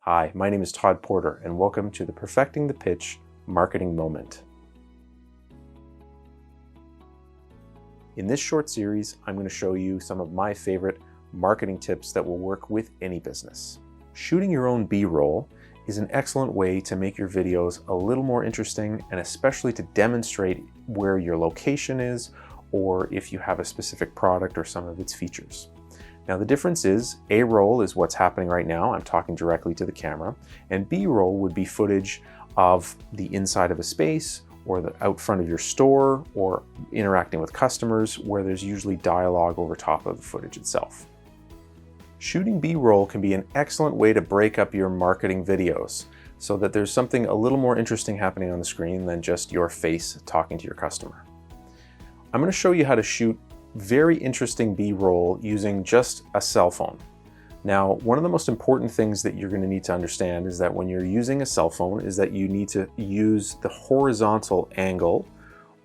Hi, my name is Todd Porter, and welcome to the Perfecting the Pitch Marketing Moment. In this short series, I'm going to show you some of my favorite marketing tips that will work with any business. Shooting your own B-roll is an excellent way to make your videos a little more interesting, and especially to demonstrate where your location is or if you have a specific product or some of its features. Now the difference is, A-roll is what's happening right now, I'm talking directly to the camera, and B-roll would be footage of the inside of a space or the out front of your store or interacting with customers where there's usually dialogue over top of the footage itself. Shooting B-roll can be an excellent way to break up your marketing videos so that there's something a little more interesting happening on the screen than just your face talking to your customer. I'm going to show you how to shoot very interesting B-roll using just a cell phone. Now, one of the most important things that you're going to need to understand is that when you're using a cell phone is that you need to use the horizontal angle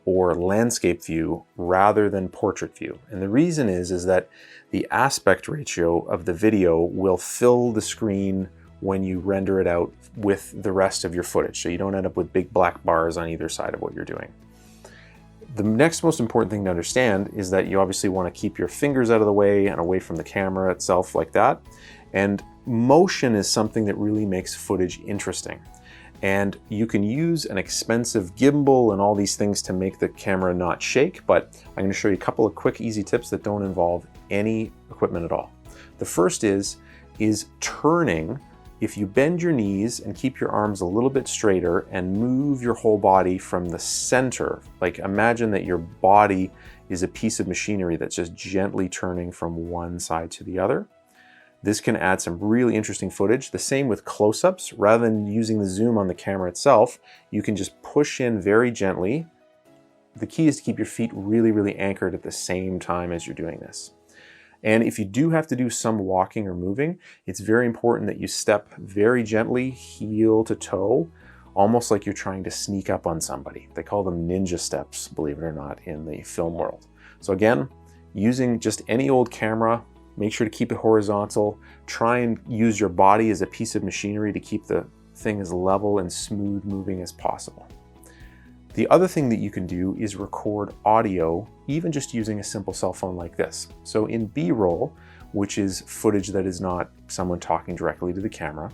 or landscape view rather than portrait view. And the reason is that the aspect ratio of the video will fill the screen when you render it out with the rest of your footage, so you don't end up with big black bars on either side of what you're doing. The next most important thing to understand is that you obviously want to keep your fingers out of the way and away from the camera itself like that. And motion is something that really makes footage interesting. And you can use an expensive gimbal and all these things to make the camera not shake, but I'm going to show you a couple of quick, easy tips that don't involve any equipment at all. The first is turning. If you bend your knees and keep your arms a little bit straighter and move your whole body from the center, like imagine that your body is a piece of machinery that's just gently turning from one side to the other. This can add some really interesting footage. The same with close-ups. Rather than using the zoom on the camera itself, you can just push in very gently. The key is to keep your feet really, really anchored at the same time as you're doing this. And if you do have to do some walking or moving, it's very important that you step very gently, heel to toe, almost like you're trying to sneak up on somebody. They call them ninja steps, believe it or not, in the film world. So again, using just any old camera, make sure to keep it horizontal. Try and use your body as a piece of machinery to keep the thing as level and smooth moving as possible. The other thing that you can do is record audio, even just using a simple cell phone like this. So in B-roll, which is footage that is not someone talking directly to the camera,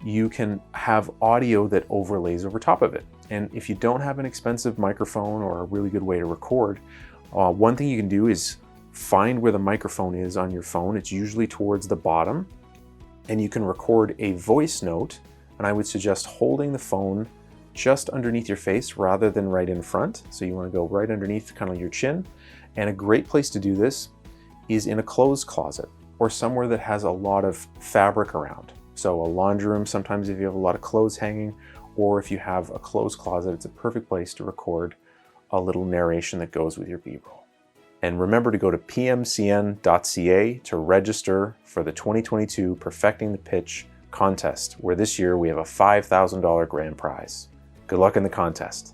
you can have audio that overlays over top of it. And if you don't have an expensive microphone or a really good way to record, one thing you can do is find where the microphone is on your phone. It's usually towards the bottom, and you can record a voice note. And I would suggest holding the phone just underneath your face rather than right in front. So you want to go right underneath kind of your chin. And a great place to do this is in a clothes closet or somewhere that has a lot of fabric around. So a laundry room, sometimes if you have a lot of clothes hanging, or if you have a clothes closet, it's a perfect place to record a little narration that goes with your B-roll. And remember to go to pmcn.ca to register for the 2022 Perfecting the Pitch contest, where this year we have a $5,000 grand prize. Good luck in the contest.